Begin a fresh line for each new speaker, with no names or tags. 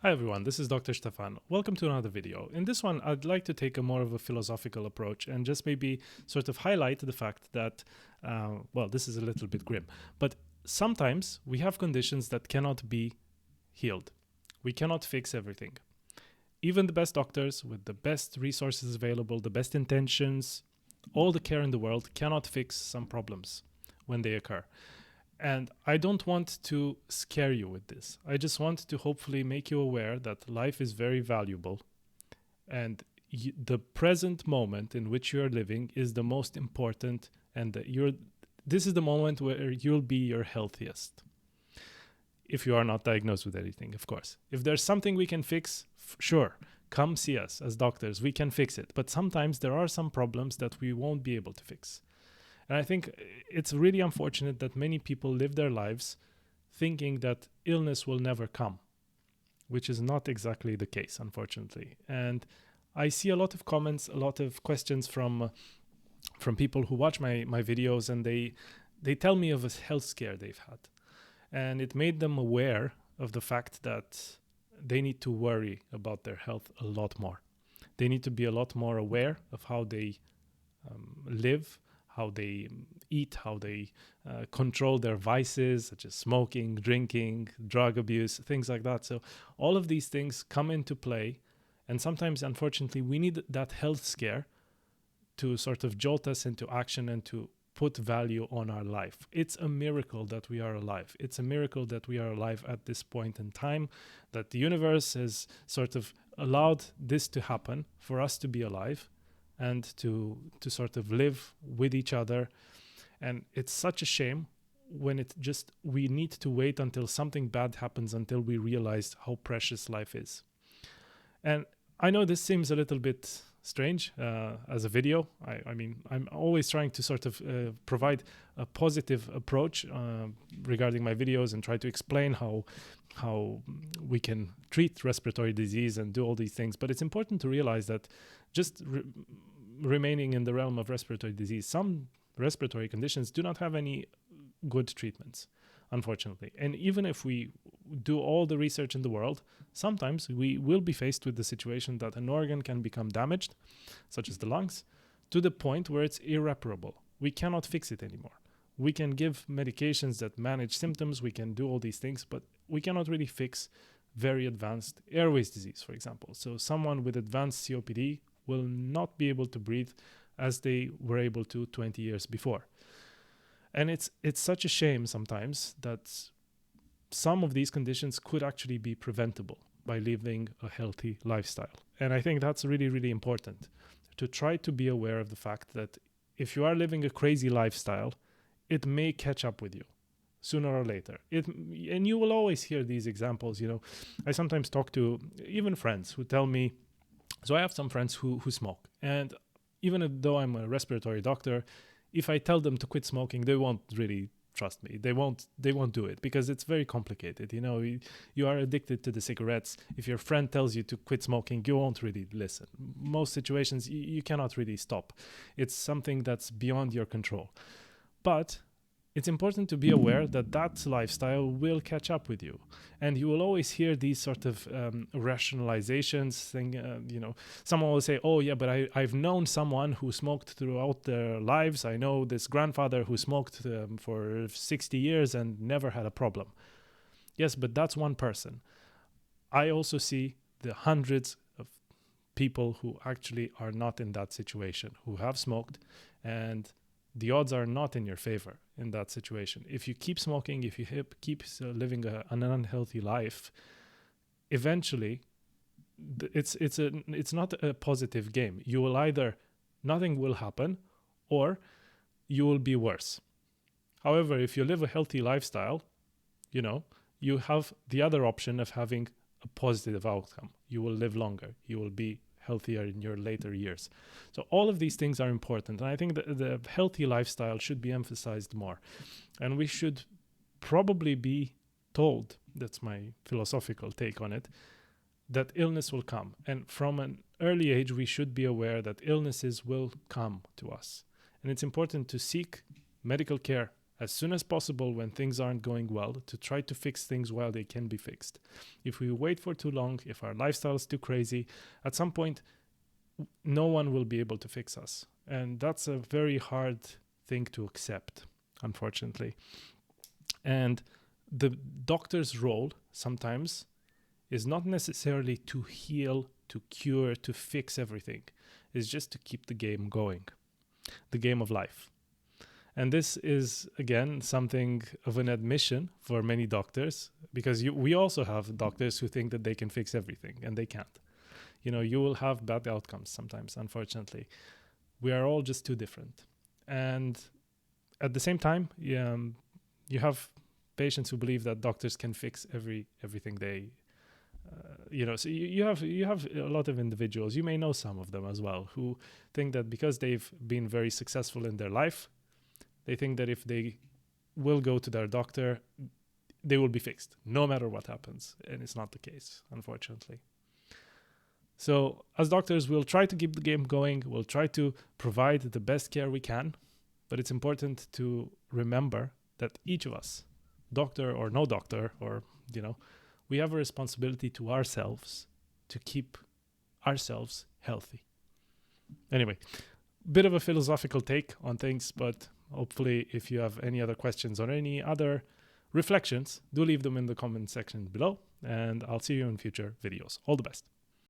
Hi everyone, this is Dr. Stefan. Welcome to another video. In this one, I'd like to take a more of a philosophical approach and just maybe sort of highlight the fact that, this is a little bit grim, but sometimes we have conditions that cannot be healed. We cannot fix everything. Even the best doctors with the best resources available, the best intentions, all the care in the world cannot fix some problems when they occur. And I don't want to scare you with this. I just want to hopefully make you aware that life is very valuable and the present moment in which you are living is the most important, and that this is the moment where you'll be your healthiest. If you are not diagnosed with anything, of course. If there's something we can fix, sure, come see us as doctors. We can fix it. But sometimes there are some problems that we won't be able to fix. And I think it's really unfortunate that many people live their lives thinking that illness will never come, which is not exactly the case, unfortunately. And I see a lot of comments, a lot of questions from people who watch my videos, and they tell me of a health scare they've had. And it made them aware of the fact that they need to worry about their health a lot more. They need to be a lot more aware of how they live, how they eat, how they control their vices, such as smoking, drinking, drug abuse, things like that. So all of these things come into play. And sometimes, unfortunately, we need that health scare to sort of jolt us into action and to put value on our life. It's a miracle that we are alive. It's a miracle that we are alive at this point in time, that the universe has sort of allowed this to happen for us to be alive and to sort of live with each other. And it's such a shame when we need to wait until something bad happens until we realize how precious life is. And I know this seems a little bit strange as a video. I mean, I'm always trying to sort of provide a positive approach regarding my videos and try to explain how we can treat respiratory disease and do all these things. But it's important to realize that just remaining in the realm of respiratory disease, some respiratory conditions do not have any good treatments, unfortunately. And even if we do all the research in the world, sometimes we will be faced with the situation that an organ can become damaged, such as the lungs, to the point where it's irreparable. We cannot fix it anymore. We can give medications that manage symptoms, we can do all these things, but we cannot really fix very advanced airways disease, for example. So someone with advanced COPD will not be able to breathe as they were able to 20 years before. And it's such a shame sometimes that some of these conditions could actually be preventable by living a healthy lifestyle. And I think that's really, really important to try to be aware of the fact that if you are living a crazy lifestyle, it may catch up with you sooner or later. And you will always hear these examples. I sometimes talk to even friends who tell me, so I have some friends who smoke, and even though I'm a respiratory doctor, if I tell them to quit smoking, they won't really trust me. They won't do it because it's very complicated. You are addicted to the cigarettes. If your friend tells you to quit smoking, you won't really listen. Most situations, you cannot really stop. It's something that's beyond your control. But it's important to be aware that that lifestyle will catch up with you. And you will always hear these sort of rationalizations. Someone will say, oh, yeah, but I've known someone who smoked throughout their lives. I know this grandfather who smoked for 60 years and never had a problem. Yes, but that's one person. I also see the hundreds of people who actually are not in that situation, who have smoked, and the odds are not in your favor in that situation. If you keep smoking, if you keep living an unhealthy life, eventually it's not a positive game. You will either nothing will happen or you will be worse. However, if you live a healthy lifestyle, you have the other option of having a positive outcome. You will live longer. You will be healthier in your later years. So all of these things are important. And I think that the healthy lifestyle should be emphasized more. And we should probably be told, that's my philosophical take on it, that illness will come. And from an early age, we should be aware that illnesses will come to us. And it's important to seek medical care as soon as possible when things aren't going well, to try to fix things while they can be fixed. If we wait for too long, if our lifestyle is too crazy, at some point, no one will be able to fix us. And that's a very hard thing to accept, unfortunately. And the doctor's role sometimes is not necessarily to heal, to cure, to fix everything. It's just to keep the game going, the game of life. And this is, again, something of an admission for many doctors, because we also have doctors who think that they can fix everything, and they can't. You will have bad outcomes sometimes, unfortunately. We are all just too different. And at the same time, you have patients who believe that doctors can fix everything they so you have a lot of individuals, you may know some of them as well, who think that because they've been very successful in their life, they think that if they will go to their doctor, they will be fixed no matter what happens. And it's not the case, unfortunately. So as doctors, we'll try to keep the game going. We'll try to provide the best care we can. But it's important to remember that each of us, doctor or no doctor, or, we have a responsibility to ourselves to keep ourselves healthy. Anyway, bit of a philosophical take on things, but hopefully if you have any other questions or any other reflections, do leave them in the comment section below, and I'll see you in future videos. All the best.